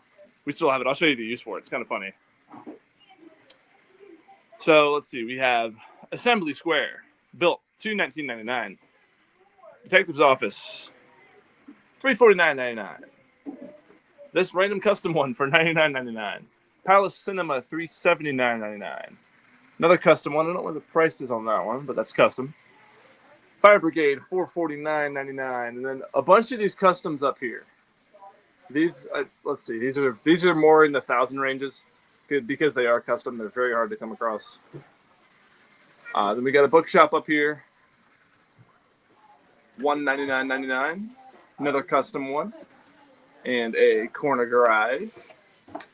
Speaker 2: we still have it. I'll show you the use for it. It's kind of funny. So let's see. We have Assembly Square, built to 1999. Detective's Office, $349.99. This random custom one for $99.99. Palace Cinema, $379.99. Another custom one. I don't know what the price is on that one, but that's custom. Fire Brigade, $449.99. And then a bunch of these customs up here. These, let's see. These are more in the 1,000 ranges. Good because they are custom. They're very hard to come across. Then we got a bookshop up here. $199.99. Another custom one. and a corner garage,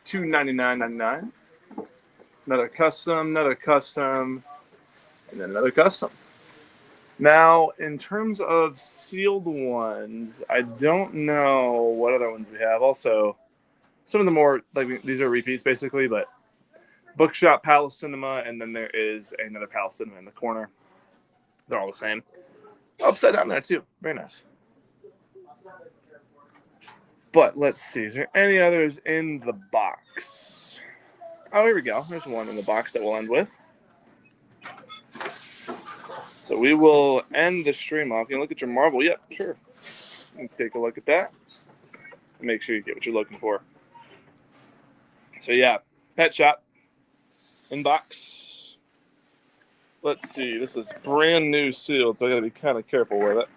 Speaker 2: $299.99. Another custom, and then another custom. Now, in terms of sealed ones, I don't know what other ones we have. Also, some of the more, like, these are repeats basically, but Bookshop Palace Cinema, and then there is another Palace Cinema in the corner. They're all the same. Upside down there too. Very nice. But let's see. Is there any others in the box? Oh, here we go. There's one in the box that we'll end with. So we will end the stream off. You can look at your marble. Yep, sure. You can take a look at that. And make sure you get what you're looking for. So yeah, Pet Shop. Inbox. Let's see. This is brand new sealed, so I gotta be kind of careful with it.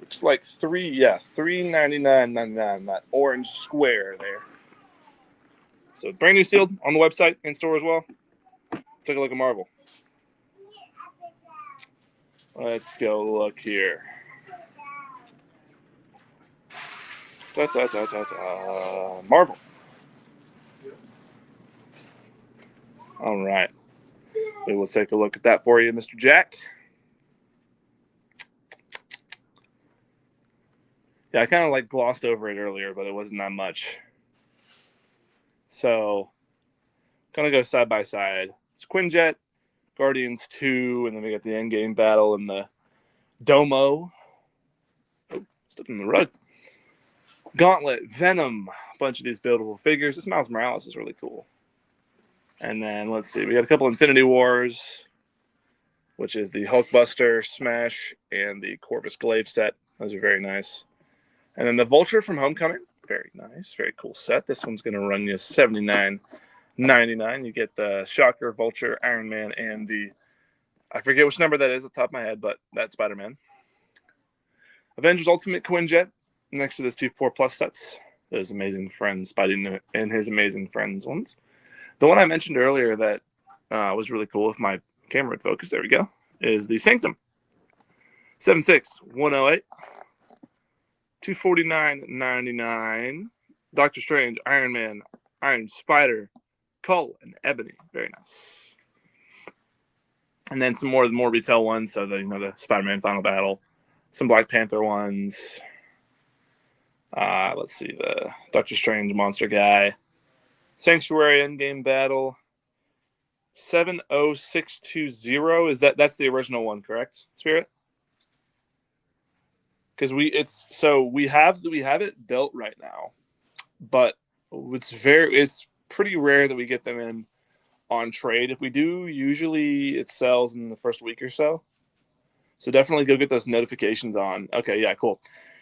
Speaker 2: Looks like $3.99.99. That orange square there. So brand new sealed on the website, in store as well. Take a look at Marvel. Let's go look here. Marvel. All right. We will take a look at that for you, Mr. Jack. Yeah, I kind of like glossed over it earlier, but it wasn't that much. So, kind of go side by side. It's Quinjet, Guardians 2, and then we got the Endgame battle and the Domo. Oh, stepping in the rug. Gauntlet, Venom, a bunch of these buildable figures. This Miles Morales is really cool. And then, let's see, we got a couple Infinity Wars, which is the Hulkbuster, Smash, and the Corvus Glaive set. Those are very nice. And then the Vulture from Homecoming. Very nice. Very cool set. This one's going to run you $79.99. You get the Shocker, Vulture, Iron Man, and the... I forget which number that is off the top of my head, but that's Spider-Man. Avengers Ultimate Quinjet next to those 2 4+ sets. Those Amazing Friends, Spidey and his Amazing Friends ones. The one I mentioned earlier that was really cool, if my camera would focus, there we go, is the Sanctum. 76108. $249.99. Doctor Strange, Iron Man, Iron Spider, Cull, and Ebony. Very nice. And then some more retail ones. So the Spider-Man Final Battle, some Black Panther ones. Let's see, the Doctor Strange Monster Guy, Sanctuary Endgame Battle, 70620. That's the original one, correct, Spirit? Because we have it built right now, but it's pretty rare that we get them in on trade. If we do, usually it sells in the first week or so. So definitely go get those notifications on. Okay, yeah, cool.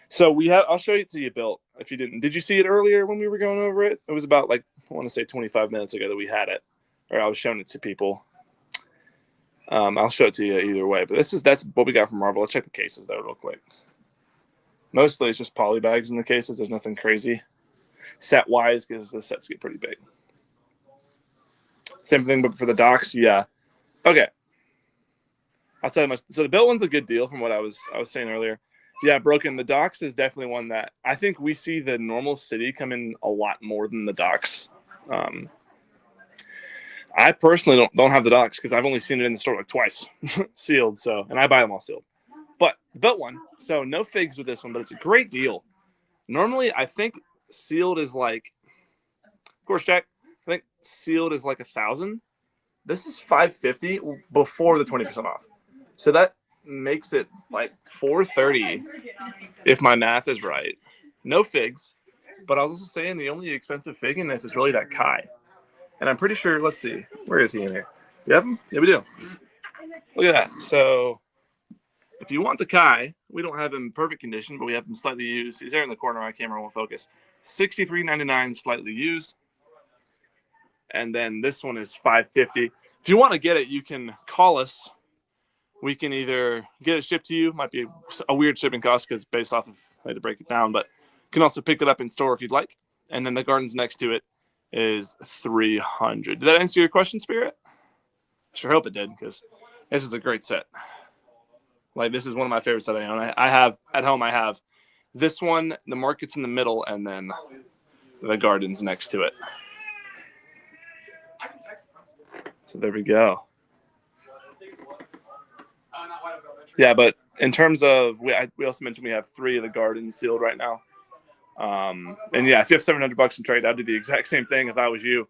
Speaker 2: So I'll show it to you built if you didn't. Did you see it earlier when we were going over it? It was about I want to say 25 minutes ago that we had it, or I was showing it to people. I'll show it to you either way, but that's what we got from Marvel. Let's check the cases though real quick. Mostly it's just poly bags in the cases. There's nothing crazy set-wise because the sets get pretty big. Same thing, but for the docks, yeah. Okay. I'll tell you much. So the built one's a good deal from what I was saying earlier. Yeah, Broken. The docks is definitely one that I think we see the normal city come in a lot more than the docks. I personally don't have the docks because I've only seen it in the store twice sealed. So, and I buy them all sealed. But the built one, so no figs with this one, but it's a great deal. Normally, I think sealed is of course, Jack, I think sealed is $1,000. This is $550 before the 20% off. So that makes it $430 if my math is right. No figs, but I was also saying the only expensive fig in this is really that Kai. And I'm pretty sure, let's see, where is he in here? You have him? Yeah, we do. Look at that. So if you want the Kai, we don't have him in perfect condition, but we have him slightly used. He's there in the corner. My camera won't focus. $63.99 slightly used. And then this one is $550. If you want to get it, you can call us. We can either get it shipped to you. Might be a weird shipping cost because based off of I had to break it down, but you can also pick it up in store if you'd like. And then the gardens next to it is $300. Did that answer your question, Spirit? I sure hope it did because this is a great set. This is one of my favorite sets I own. I have at home. I have This one, the market's in the middle, and then the garden's next to it. So there we go. Yeah, but in terms of, we also mentioned we have 3 of the gardens sealed right now. And yeah, if you have $700 in trade, I'd do the exact same thing if I was you,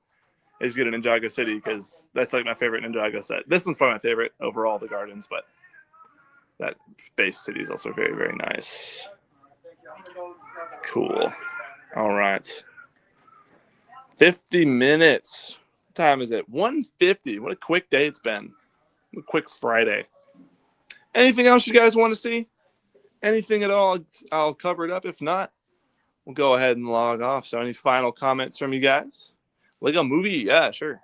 Speaker 2: is get a Ninjago City, because that's like my favorite Ninjago set. This one's probably my favorite overall, the gardens, but that base city is also very, very nice. Cool. All right. 50 minutes. What time is it? 1:50. What a quick day it's been. A quick Friday. Anything else you guys want to see? Anything at all? I'll cover it up. If not, we'll go ahead and log off. So any final comments from you guys? Lego movie? Yeah, sure.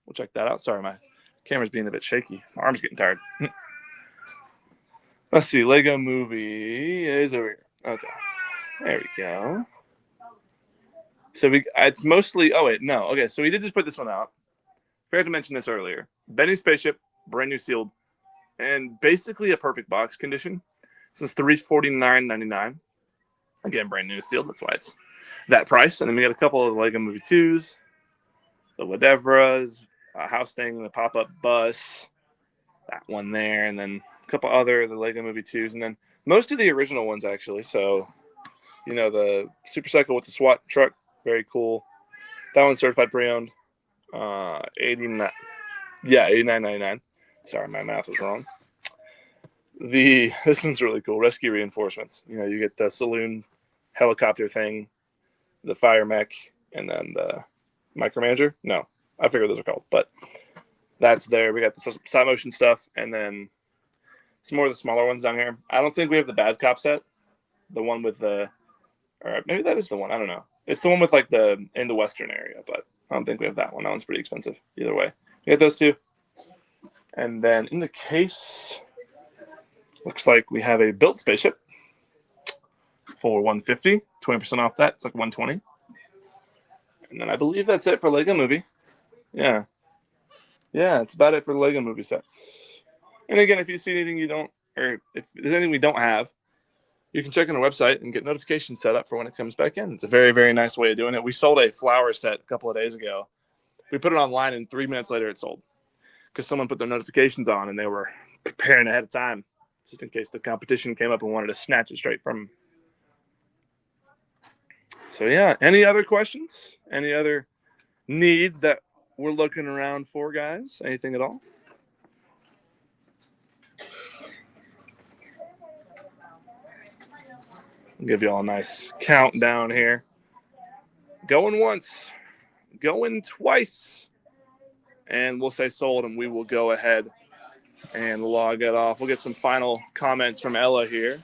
Speaker 2: We'll check that out. Sorry, my camera's being a bit shaky. My arm's getting tired. Let's see. Lego movie is over here. Okay. There we go. So it's mostly, oh wait, no. Okay, so we did just put this one out. Fair to mention this earlier. Benny's Spaceship, brand new sealed, and basically a perfect box condition. So it's $349.99. Again, brand new sealed. That's why it's that price. And then we got a couple of Lego Movie 2s, the Ledevras, a house thing, the pop-up bus, that one there, and then a couple other the Lego Movie 2s, and then most of the original ones actually. So, you know, the Super Cycle with the SWAT truck, very cool. That one's certified pre-owned. $89.99. Sorry, my math was wrong. This one's really cool. Rescue reinforcements. You know, you get the saloon helicopter thing, the fire mech, and then the micromanager. No, I forget what those are called, but that's there. We got the stop motion stuff, and then some more of the smaller ones down here. I don't think we have the Bad Cop set, the one with the, or maybe that is the one. I don't know. It's the one with like in the western area, but I don't think we have that one. That one's pretty expensive. Either way, we got those 2, and then in the case, looks like we have a built spaceship for $150, 20% off that. It's like $120. And then I believe that's it for Lego Movie. Yeah. Yeah, it's about it for the Lego Movie sets. And again, if you see anything you don't, or if there's anything we don't have, you can check on our website and get notifications set up for when it comes back in. It's a very, very nice way of doing it. We sold a flower set a couple of days ago. We put it online, and 3 minutes later it sold because someone put their notifications on and they were preparing ahead of time just in case the competition came up and wanted to snatch it straight from them. So yeah, any other questions? Any other needs that we're looking around for, guys? Anything at all? I'll give you all a nice countdown here. Going once, going twice, and we'll say sold, and we will go ahead and log it off. We'll get some final comments from Ella here.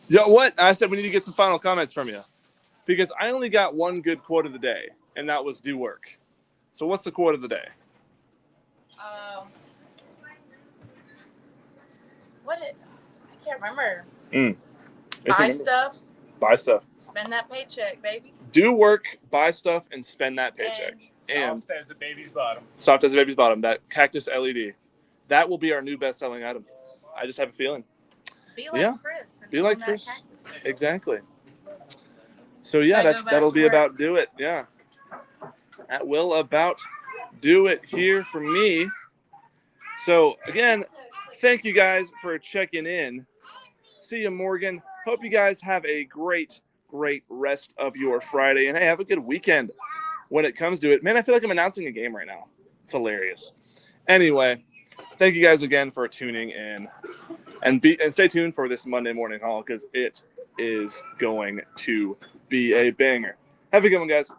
Speaker 2: Yo, what? I said we need to get some final comments from you because I only got one good quote of the day, and that was do work. So what's the quote of the day?
Speaker 1: I can't remember.
Speaker 2: Buy
Speaker 1: Stuff.
Speaker 2: Buy stuff.
Speaker 1: Spend that paycheck, baby.
Speaker 2: Do work, buy stuff, and spend that paycheck.
Speaker 4: And soft as a baby's bottom.
Speaker 2: Soft as a baby's bottom. That cactus LED. That will be our new best-selling item. I just have a feeling.
Speaker 1: Be like Chris.
Speaker 2: Be like Chris. Exactly. So yeah, that'll be about do it. Yeah. That will about do it here for me. So again, thank you guys for checking in. See you, Morgan. Hope you guys have a great rest of your Friday. And hey, have a good weekend when it comes to it. Man, I feel like I'm announcing a game right now. It's hilarious. Anyway, thank you guys again for tuning in. And stay tuned for this Monday morning haul because it is going to be a banger. Have a good one, guys.